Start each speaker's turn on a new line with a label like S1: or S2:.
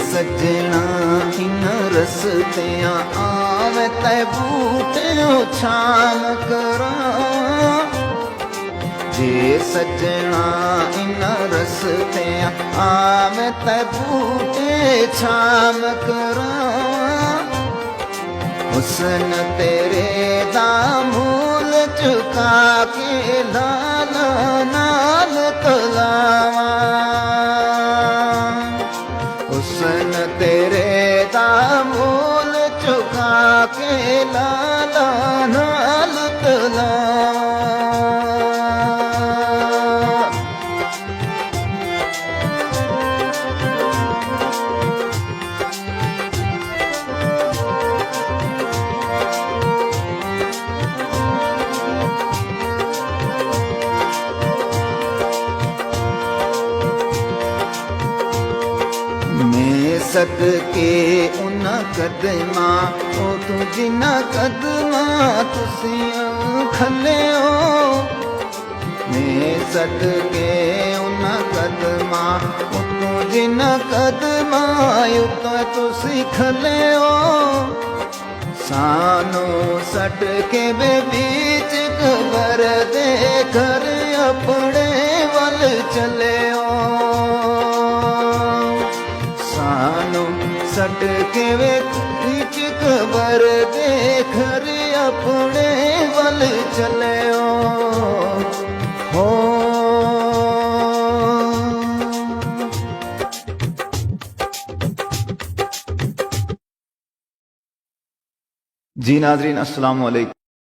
S1: सजना इन रस्तियां आवे तै बूटियों छाम करा। जे सजना इन रस्तियां आवे तै बूटे छाम करा। हुस्न तेरे दा मूल चुका के लाल नाल तलावा। हुस्न तेरे दा मूल चुका के लाल नाल तलावा। मैं सदके उन कदमा ओ तू जिन्ना कदमा तुसी खले हो। मैं सदके उन कदमा ओ तू जिन्ना कदमा तो तुसी खले हो। सानू सट के बे बीच कबर दे घर अपने वल चले हो। सानू सट के वे बीच कबर दे घर अपने वल चले हो। जी नाज़रीन, अस्सलाम वालेकुम।